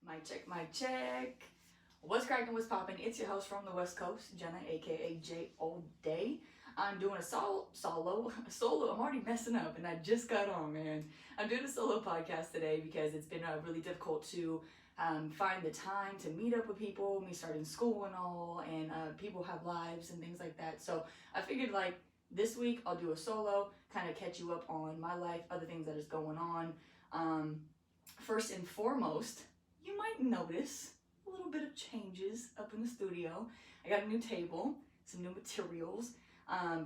Mic check. What's cracking, what's popping? It's your host from the West Coast, Jenna, aka J O Day. I'm doing a solo. I'm already messing up and I just got on, man. I'm doing a solo podcast today because it's been really difficult to find the time to meet up with people, me starting school and all, and people have lives and things like that. So I figured like this week I'll do a solo, kind of catch you up on my life, other things that is going on. First and foremost, you might notice a little bit of changes up in the studio. I got a new table, some new materials.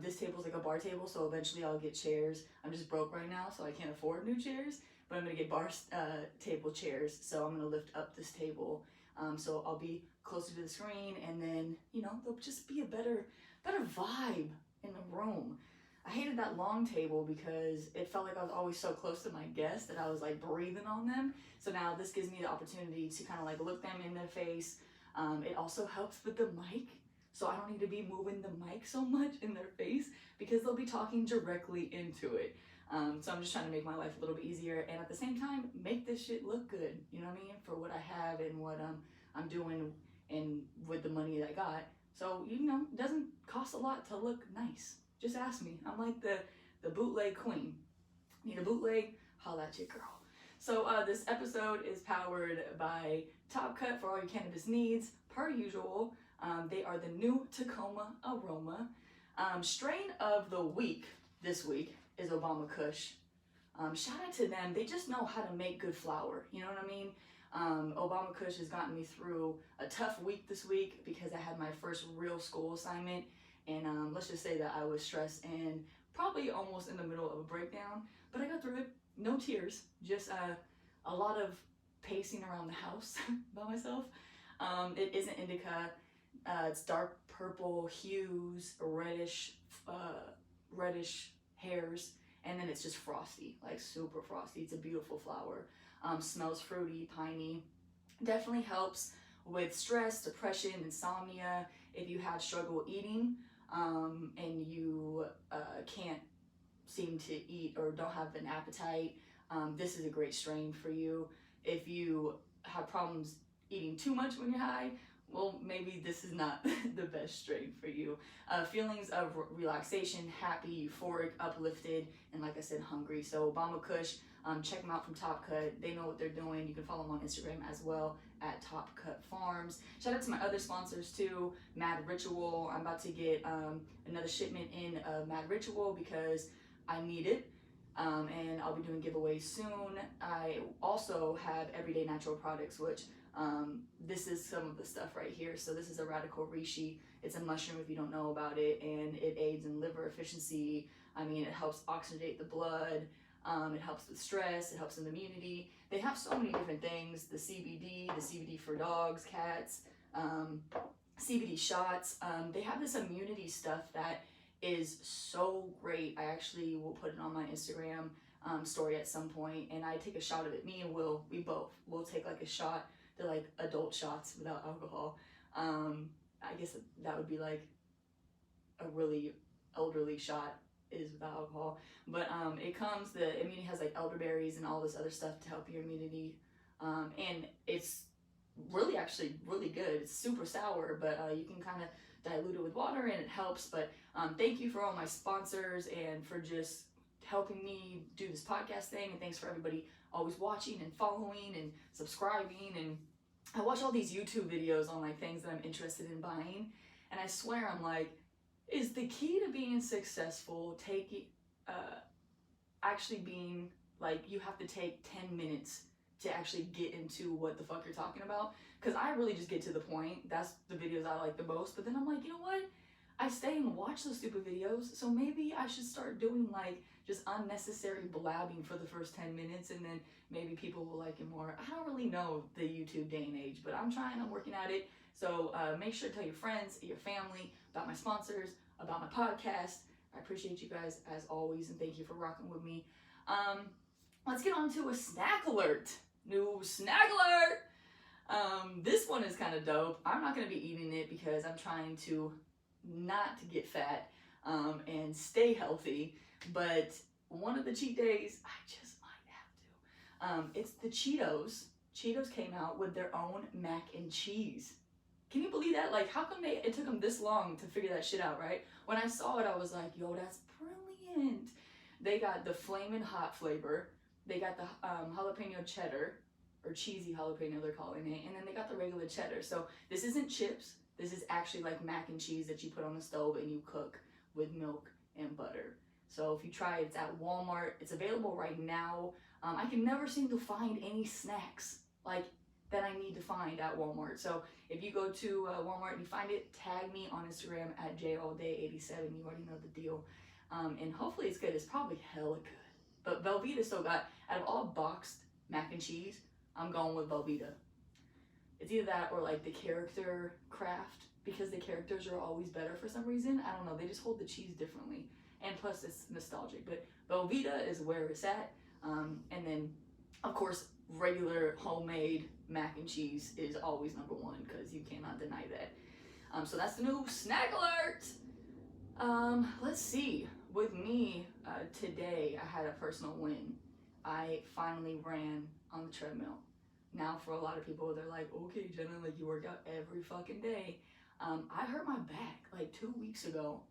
This table's like a bar table, so eventually I'll get chairs. I'm just broke right now, so I can't afford new chairs, but I'm gonna get table chairs, so I'm gonna lift up this table. So I'll be closer to the screen, and then, there'll just be a better vibe in the room. I hated that long table because it felt like I was always so close to my guests that I was like breathing on them. So now this gives me the opportunity to kind of like look them in their face. It also helps with the mic. So I don't need to be moving the mic so much in their face because they'll be talking directly into it. So I'm just trying to make my life a little bit easier and at the same time, make this shit look good. You know what I mean? For what I have and what I'm doing and with the money that I got. So, it doesn't cost a lot to look nice. Just ask me. I'm like the bootleg queen. Need a bootleg? Holla at your girl. So this episode is powered by Top Cut for all your cannabis needs. Per usual, they are the new Tacoma Aroma. Strain of the week this week is Obama Kush. Shout out to them. They just know how to make good flower. You know what I mean? Obama Kush has gotten me through a tough week this week because I had my first real school assignment. And let's just say that I was stressed and probably almost in the middle of a breakdown, but I got through it. No tears, just a lot of pacing around the house by myself. It isn't indica. It's dark purple hues, reddish hairs, and then it's just frosty, like super frosty. It's a beautiful flower. Smells fruity, piney. Definitely helps with stress, depression, insomnia. If you have struggle eating and you can't seem to eat or don't have an appetite, this is a great strain for you. If you have problems eating too much when you're high, well, maybe this is not the best strain for you. Feelings of relaxation, happy, euphoric, uplifted, and like I said, hungry. So Obama Kush, check them out from Top Cut. They know what they're doing. You can follow them on Instagram as well at Top Cut Farms. Shout out to my other sponsors too, Mad Ritual. I'm about to get another shipment in of Mad Ritual because I need it. And I'll be doing giveaways soon. I also have Everyday Natural Products, which this is some of the stuff right here. So this is a radical reishi. It's a mushroom if you don't know about it, and it aids in liver efficiency. I mean, it helps oxygenate the blood. It helps with stress. It helps in immunity. They have so many different things. The CBD for dogs, cats, CBD shots. They have this immunity stuff that is so great. I actually will put it on my Instagram story at some point, and I take a shot of it. Me and Will, we'll take like a shot. They're like adult shots without alcohol. I guess that would be like a really elderly shot is without alcohol. But the immunity has like elderberries and all this other stuff to help your immunity. And it's really actually really good. It's super sour, but you can kind of dilute it with water and it helps. But thank you for all my sponsors and for just helping me do this podcast thing, and thanks for everybody always watching and following and subscribing. And I watch all these YouTube videos on like things that I'm interested in buying, and I swear I'm like, is the key to being successful actually being like you have to take 10 minutes to actually get into what the fuck you're talking about? Because I really just get to the point. That's the videos I like the most. But then I'm like, you know what? I stay and watch those stupid videos, so maybe I should start doing like just unnecessary blabbing for the first 10 minutes, and then maybe people will like it more. I don't really know the YouTube day and age, but I'm working at it. So make sure to tell your friends, your family about my sponsors, about my podcast. I appreciate you guys as always, and thank you for rocking with me. Let's get on to a snack alert. New snack alert! This one is kind of dope. I'm not going to be eating it because I'm trying to not to get fat and stay healthy, but one of the cheat days I just might have to. It's the Cheetos Cheetos came out with their own mac and cheese. Can you believe that? Like, how come it took them this long to figure that shit out, right? When I saw it, I was like, yo, that's brilliant. They got the flamin' hot flavor. They got the jalapeno cheddar, or cheesy jalapeno they're calling it, and then they got the regular cheddar. So this isn't chips. This is actually like mac and cheese that you put on the stove and you cook with milk and butter. So if you try it, it's at Walmart. It's available right now. I can never seem to find any snacks like that I need to find at Walmart. So if you go to Walmart and you find it, tag me on Instagram at jallday87. You already know the deal. And hopefully it's good. It's probably hella good. But Velveeta still got, out of all boxed mac and cheese, I'm going with Velveeta. It's either that or like the character craft, because the characters are always better for some reason. I don't know, they just hold the cheese differently. And plus it's nostalgic, but Velveeta is where it's at. And then of course, regular homemade mac and cheese is always number one, because you cannot deny that. So that's the new snack alert. Let's see. With me today, I had a personal win. I finally ran on the treadmill. Now, for a lot of people, they're like, okay, Jenna, like you work out every fucking day. I hurt my back like 2 weeks ago,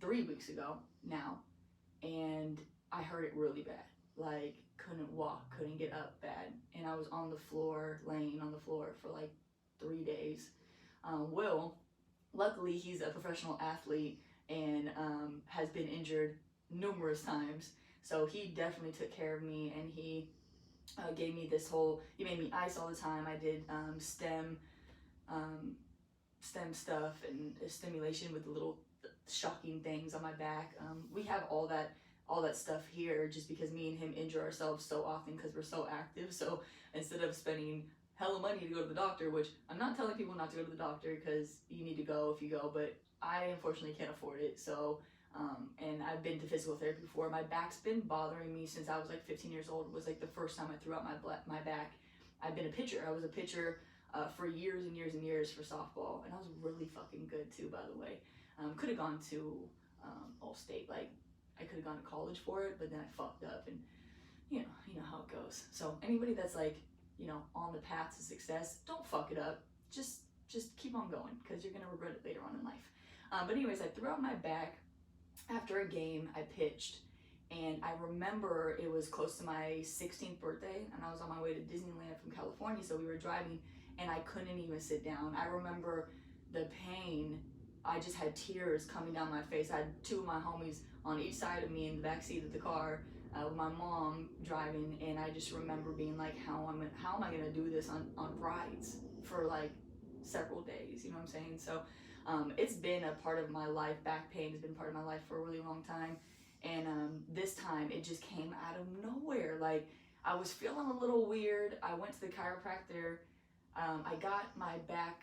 3 weeks ago now, and I hurt it really bad. Like, couldn't walk, couldn't get up bad, and I was on the floor, laying on the floor for like 3 days. Will, luckily, he's a professional athlete and has been injured numerous times, so he definitely took care of me, and he gave me this whole, he made me ice all the time. I did stem stuff and stimulation with the little shocking things on my back. We have all that stuff here just because me and him injure ourselves so often because we're so active. So instead of spending hella money to go to the doctor, which I'm not telling people not to go to the doctor because you need to go if you go, but I unfortunately can't afford it. So and I've been to physical therapy before. My back's been bothering me since I was like 15 years old. It was like the first time I threw out my back. I've been a pitcher. I was a pitcher for years and years and years for softball, and I was really fucking good too, by the way. Could have gone to All-State, like I could have gone to college for it, but then I fucked up, and you know how it goes. So anybody that's like, on the path to success, don't fuck it up. Just keep on going, because you're gonna regret it later on in life. But anyways, I threw out my back after a game. I pitched, and I remember it was close to my 16th birthday, and I was on my way to Disneyland from California, so we were driving, and I couldn't even sit down. I remember the pain. I just had tears coming down my face. I had two of my homies on each side of me in the back seat of the car, with my mom driving, and I just remember being like, how am I gonna do this on rides for like several days, you know what I'm saying? So it's been a part of my life. Back pain has been part of my life for a really long time, and this time it just came out of nowhere. Like, I was feeling a little weird. I went to the chiropractor. I got my back,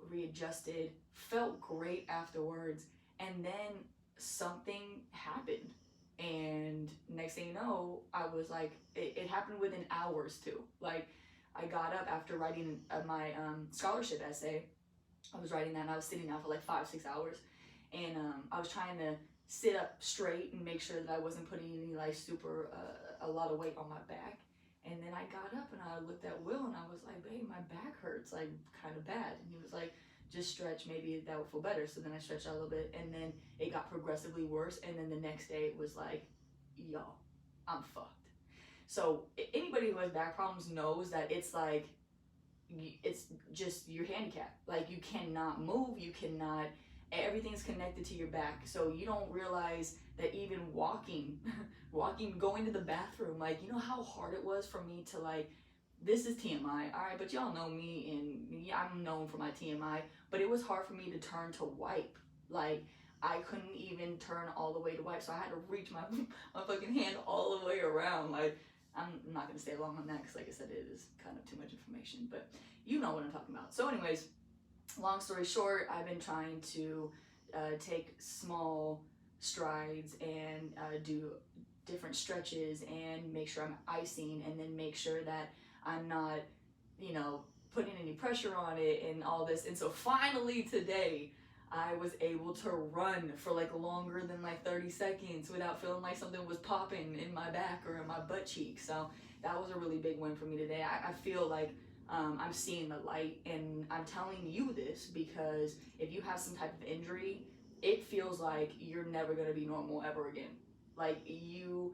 readjusted, felt great afterwards, and then something happened, and next thing you know, I was like, it happened within hours too. Like, I got up after writing my scholarship essay. I was writing that, and I was sitting down for like 5-6 hours, and I was trying to sit up straight and make sure that I wasn't putting any like a lot of weight on my back. And then I got up and I looked at Will, and I was like, babe, my back hurts like kind of bad. And he was like, just stretch, maybe that would feel better. So then I stretched out a little bit, and then it got progressively worse. And then the next day it was like, yo, I'm fucked. So anybody who has back problems knows that it's like, it's just your handicap. Like, you cannot move, you cannot, everything's connected to your back. So you don't realize that even walking, going to the bathroom, like, how hard it was for me to, like, this is TMI, all right, but y'all know me, and yeah, I'm known for my TMI, but it was hard for me to turn to wipe. Like, I couldn't even turn all the way to wipe, so I had to reach my fucking hand all the way around. Like, I'm not going to stay long on that because, like I said, it is kind of too much information, but you know what I'm talking about. So anyways, long story short, I've been trying to take small strides and do different stretches and make sure I'm icing, and then make sure that I'm not, putting any pressure on it and all this. And so finally today, I was able to run for like longer than like 30 seconds without feeling like something was popping in my back or in my butt cheek. So that was a really big win for me today. I feel like I'm seeing the light, and I'm telling you this because if you have some type of injury, it feels like you're never going to be normal ever again. Like, you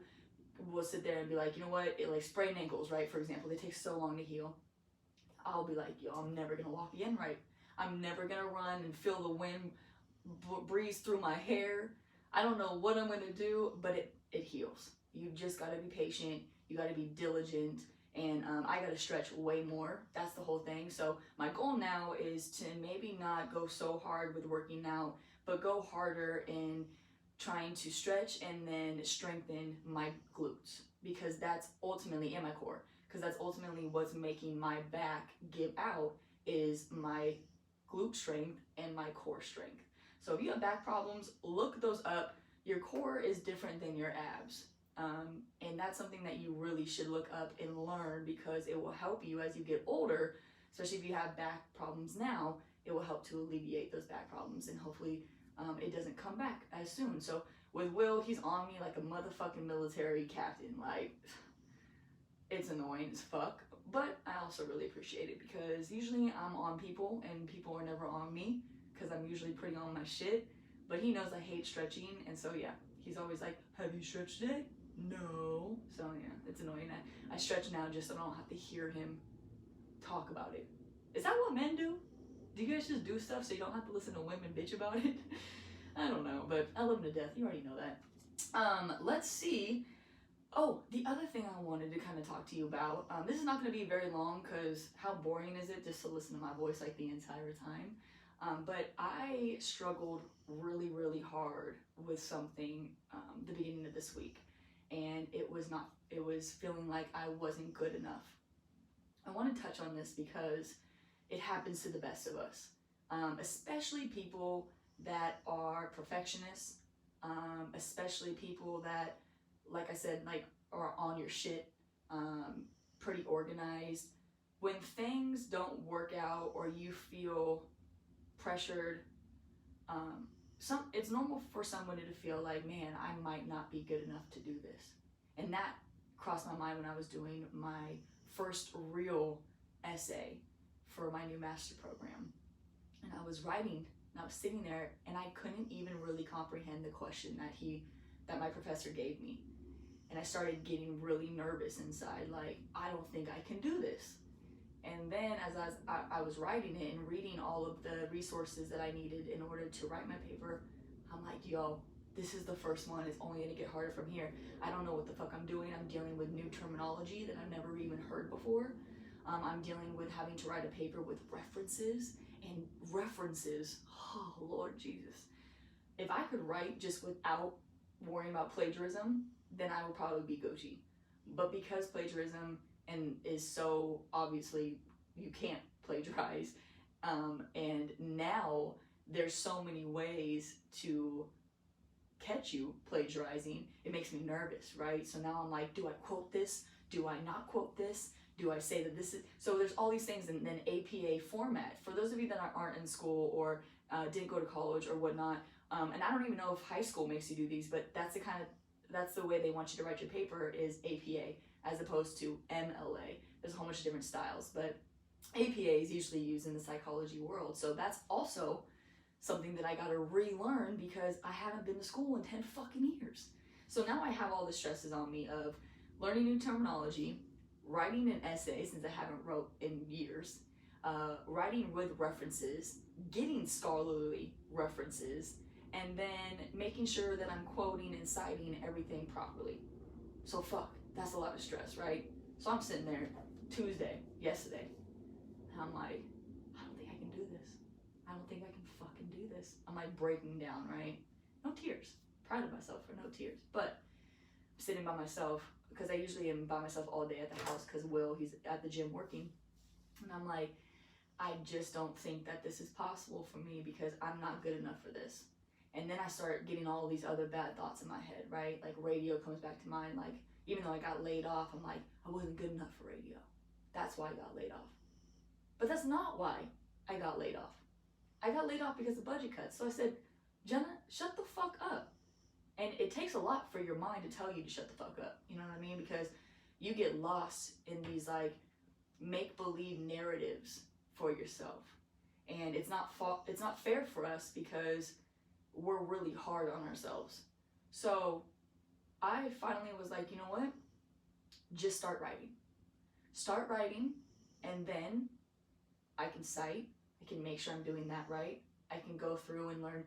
will sit there and be like, you know what, like sprained ankles, right? For example, they take so long to heal. I'll be like, yo, I'm never gonna walk again, right? I'm never gonna run and feel the wind breeze through my hair. I don't know what I'm gonna do, but it heals. You just gotta be patient. You gotta be diligent, and I gotta stretch way more. That's the whole thing. So my goal now is to maybe not go so hard with working out, but go harder in trying to stretch and then strengthen my glutes, because that's ultimately in my core, because that's ultimately what's making my back give out, is my glute strength and my core strength. So if you have back problems, look those up. Your core is different than your abs. And that's something that you really should look up and learn, because it will help you as you get older, especially if you have back problems now. It will help to alleviate those back problems, and hopefully it doesn't come back as soon. So with Will, he's on me like a motherfucking military captain. Like, it's annoying as fuck, but I also really appreciate it, because usually I'm on people and people are never on me, because I'm usually pretty on my shit. But he knows I hate stretching, and so yeah, he's always like, have you stretched today? No. So yeah, it's annoying. I stretch now just so I don't have to hear him talk about it. Is that what men do? Do you guys just do stuff so you don't have to listen to women bitch about it? I don't know, but I love him to death. You already know that. Let's see. Oh, the other thing I wanted to kind of talk to you about, this is not going to be very long, because how boring is it just to listen to my voice like the entire time? But I struggled really, really hard with something the beginning of this week, and it was feeling like I wasn't good enough. I want to touch on this because it happens to the best of us, especially people that are perfectionists, especially people that, like I said, like, are on your shit, pretty organized. When things don't work out or you feel pressured, it's normal for someone to feel like, man, I might not be good enough to do this. And that crossed my mind when I was doing my first real essay for my new master program. And I was writing, and I was sitting there, and I couldn't even really comprehend the question that my professor gave me. And I started getting really nervous inside, like, I don't think I can do this. And then as I was writing it and reading all of the resources that I needed in order to write my paper, I'm like, yo, this is the first one. It's only gonna get harder from here. I don't know what the fuck I'm doing. I'm dealing with new terminology that I've never even heard before. I'm dealing with having to write a paper with references, and references, oh Lord Jesus. If I could write just without worrying about plagiarism, then I would probably be Gucci. But because plagiarism is so obviously you can't plagiarize, and now there's so many ways to catch you plagiarizing, it makes me nervous, right? So now I'm like, do I quote this? Do I not quote this? Do I say that this is, so there's all these things, and then APA format. For those of you that aren't in school or didn't go to college or whatnot, and I don't even know if high school makes you do these, but that's the way they want you to write your paper, is APA as opposed to MLA. There's a whole bunch of different styles, but APA is usually used in the psychology world. So that's also something that I gotta relearn, because I haven't been to school in 10 fucking years. So now I have all the stresses on me of learning new terminology, writing an essay since I haven't wrote in years, writing with references, getting scholarly references, and then making sure that I'm quoting and citing everything properly. So fuck, that's a lot of stress, right? So I'm sitting there yesterday, and I'm like, I don't think I can do this. I don't think I can fucking do this. I'm like breaking down, right? No tears. Proud of myself for no tears. But I'm sitting by myself, because I usually am by myself all day at the house, because he's at the gym working. And I'm like, I just don't think that this is possible for me, because I'm not good enough for this. And then I start getting all these other bad thoughts in my head, right? Like radio comes back to mind. Like, even though I got laid off, I'm like, I wasn't good enough for radio. That's why I got laid off. But that's not why I got laid off. I got laid off because of budget cuts. So I said, Jenna, shut the fuck up. And it takes a lot for your mind to tell you to shut the fuck up. You know what I mean? Because you get lost in these like make-believe narratives for yourself. And it's not fair for us because we're really hard on ourselves. So I finally was like, you know what? Just start writing. Start writing, and then I can cite. I can make sure I'm doing that right. I can go through and learn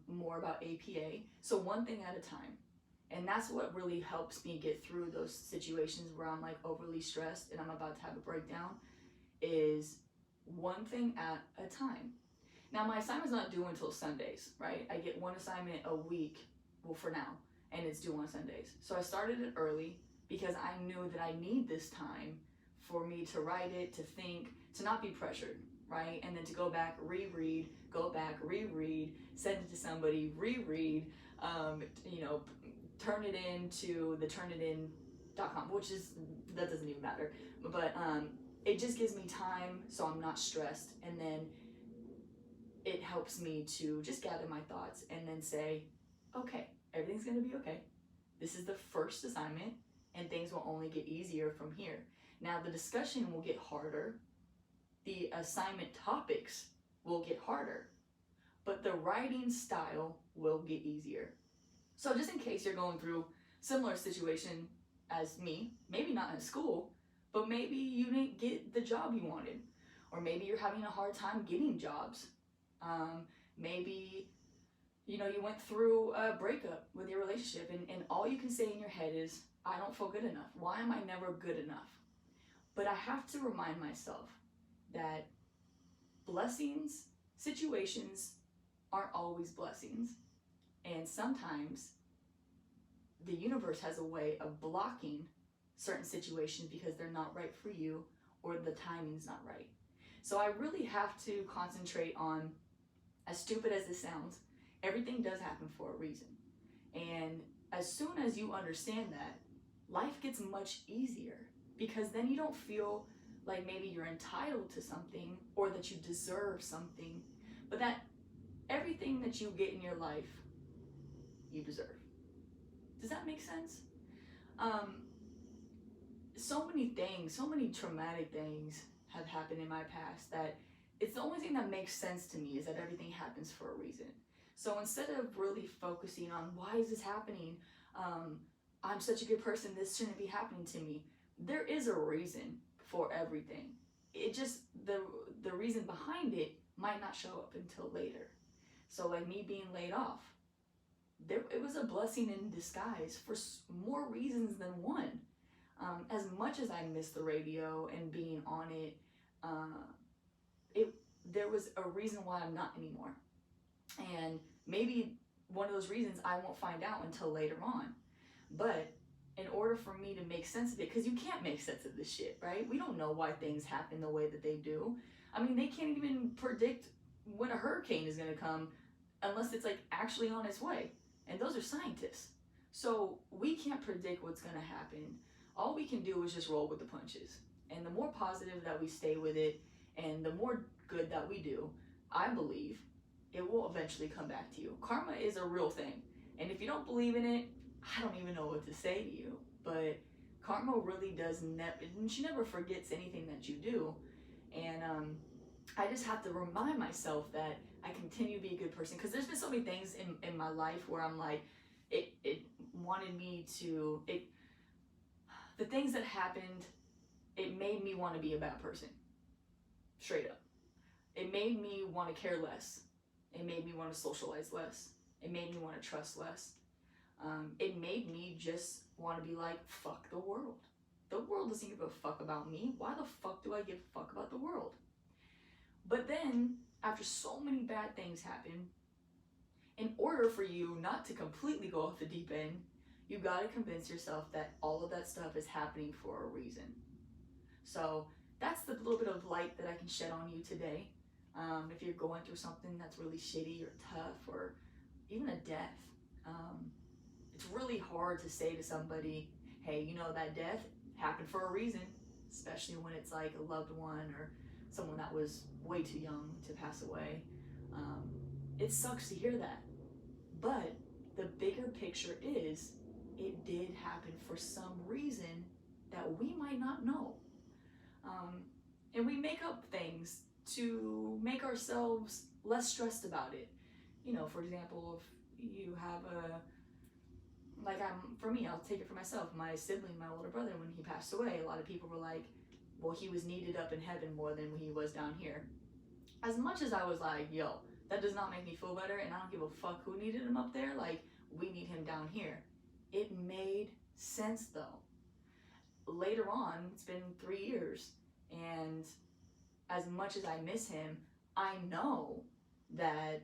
more about APA. So one thing at a time. And that's what really helps me get through those situations where I'm like overly stressed and I'm about to have a breakdown, is one thing at a time. Now my assignment's not due until Sundays, right? I get one assignment a week, well for now, and it's due on Sundays. So I started it early because I knew that I need this time for me to write it, to think, to not be pressured, right? And then to go back, reread, go back, reread, send it to somebody, reread, turn it into the turnitin.com, which is, that doesn't even matter. But it just gives me time so I'm not stressed. And then it helps me to just gather my thoughts and then say, okay, everything's gonna be okay. This is the first assignment and things will only get easier from here. Now the discussion will get harder. The assignment topics will get harder, but the writing style will get easier. So just in case you're going through similar situation as me, maybe not in school, but maybe you didn't get the job you wanted, or maybe you're having a hard time getting jobs. Maybe, you went through a breakup with your relationship and all you can say in your head is, I don't feel good enough. Why am I never good enough? But I have to remind myself that blessings, situations aren't always blessings. And sometimes the universe has a way of blocking certain situations because they're not right for you or the timing's not right. So I really have to concentrate on, as stupid as this sounds, everything does happen for a reason. And as soon as you understand that, life gets much easier, because then you don't feel like maybe you're entitled to something or that you deserve something, but that everything that you get in your life, you deserve. Does that make sense? So many things, so many traumatic things have happened in my past that it's the only thing that makes sense to me is that everything happens for a reason. So instead of really focusing on why is this happening, I'm such a good person, this shouldn't be happening to me. There is a reason for everything. It just, the reason behind it might not show up until later. So like me being laid off, it was a blessing in disguise for more reasons than one. As much as I miss the radio and being on it, there was a reason why I'm not anymore. And maybe one of those reasons I won't find out until later on. But in order for me to make sense of it, because you can't make sense of this shit, right? We don't know why things happen the way that they do. I mean, they can't even predict when a hurricane is going to come unless it's like actually on its way. And those are scientists. So we can't predict what's going to happen. All we can do is just roll with the punches. And the more positive that we stay with it and the more good that we do, I believe it will eventually come back to you. Karma is a real thing. And if you don't believe in it, I don't even know what to say to you. But karma really does she never forgets anything that you do. And I just have to remind myself that I continue to be a good person. Because there's been so many things in my life where I'm like, it wanted me to, the things that happened, it made me want to be a bad person. Straight up. It made me want to care less. It made me want to socialize less. It made me want to trust less. It made me just want to be like, fuck the world. The world doesn't give a fuck about me. Why the fuck do I give a fuck about the world? But then, after so many bad things happen, in order for you not to completely go off the deep end, you gotta convince yourself that all of that stuff is happening for a reason. So that's the little bit of light that I can shed on you today. If you're going through something that's really shitty or tough or even a death, it's really hard to say to somebody, hey, that death happened for a reason, especially when it's like a loved one or someone that was way too young to pass away. It sucks to hear that. But the bigger picture is it did happen for some reason that we might not know. And we make up things to make ourselves less stressed about it. You know, for example, if you have for me, I'll take it for myself. My sibling, my older brother, when he passed away, a lot of people were like, well, he was needed up in heaven more than he was down here. As much as I was like, yo, that does not make me feel better, and I don't give a fuck who needed him up there, like, we need him down here. It made sense, though. Later on, it's been 3 years, and as much as I miss him, I know that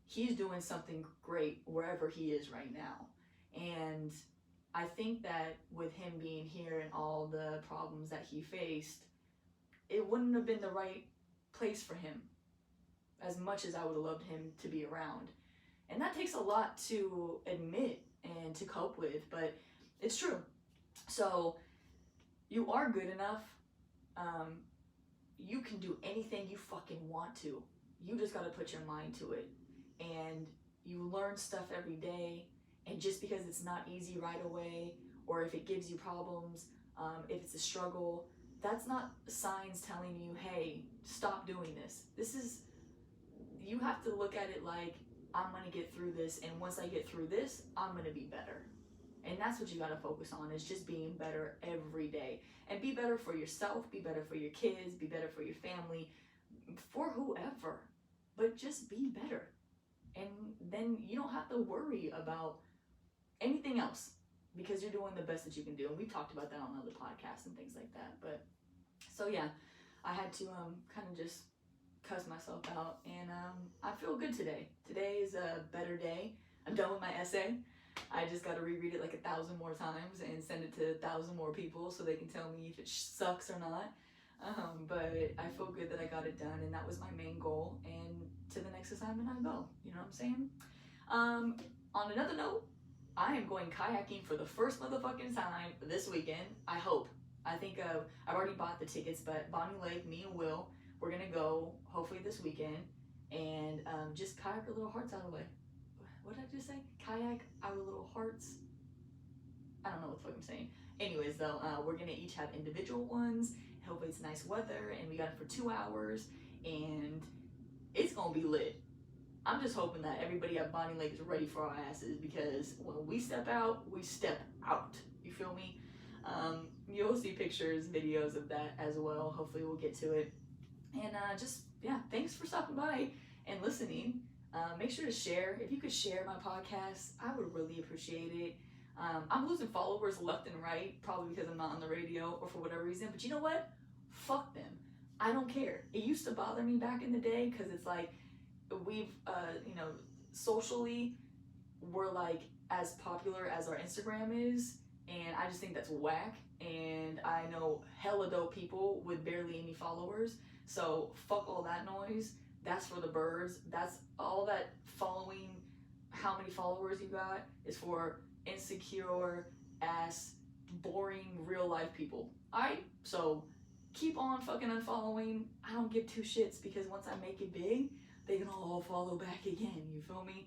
he's doing something great wherever he is right now. And I think that with him being here and all the problems that he faced, it wouldn't have been the right place for him, as much as I would have loved him to be around. And that takes a lot to admit and to cope with, but it's true. So you are good enough. You can do anything you fucking want to. You just gotta put your mind to it. And you learn stuff every day. And just because it's not easy right away, or if it gives you problems, if it's a struggle, that's not signs telling you, hey, stop doing this. You have to look at it like, I'm gonna get through this, and once I get through this, I'm gonna be better. And that's what you gotta focus on, is just being better every day. And be better for yourself, be better for your kids, be better for your family, for whoever. But just be better. And then you don't have to worry about anything else, because you're doing the best that you can do. And we talked about that on other podcasts and things like that. But so yeah, I had to kind of just cuss myself out, and I feel good today. Today is a better day. I'm done with my essay. I just got to reread it like 1,000 more times and send it to 1,000 more people so they can tell me if it sucks or not. But I feel good that I got it done, and that was my main goal. And to the next assignment I go. You know what I'm saying? On another note, I am going kayaking for the first motherfucking time this weekend. I hope. I think I've already bought the tickets, but Bonnie Lake, me and Will, we're gonna go hopefully this weekend and just kayak our little hearts out of the way. What did I just say? Kayak our little hearts. I don't know what the fuck I'm saying. Anyways, though, we're gonna each have individual ones. Hopefully it's nice weather, and we got it for 2 hours, and it's gonna be lit. I'm just hoping that everybody at Bonnie Lake is ready for our asses, because when we step out, we step out. You feel me? You'll see pictures, videos of that as well. Hopefully we'll get to it. And thanks for stopping by and listening. Make sure to share. If you could share my podcast, I would really appreciate it. I'm losing followers left and right, probably because I'm not on the radio or for whatever reason. But you know what? Fuck them. I don't care. It used to bother me back in the day, because it's like we've, socially, we're like as popular as our Instagram is. And I just think that's whack. And I know hella dope people with barely any followers. So fuck all that noise. That's for the birds. That's all that following, how many followers you got, is for insecure ass, boring real life people. Alright? So keep on fucking unfollowing. I don't give two shits, because once I make it big, they can all follow back again. You feel me?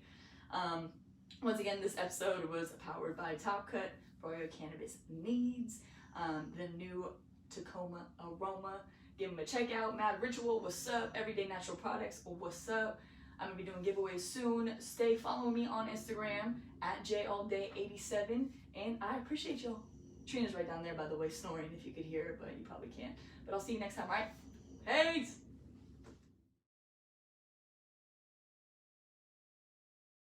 Once again, this episode was powered by Top Cut for your cannabis needs. The new Tacoma aroma. Give them a check out. Mad Ritual, what's up? Everyday Natural Products, what's up? I'm gonna be doing giveaways soon. Stay following me on Instagram at jallday87, and I appreciate y'all. Trina's right down there, by the way, snoring, if you could hear it, but you probably can't. But I'll see you next time, right? Peace!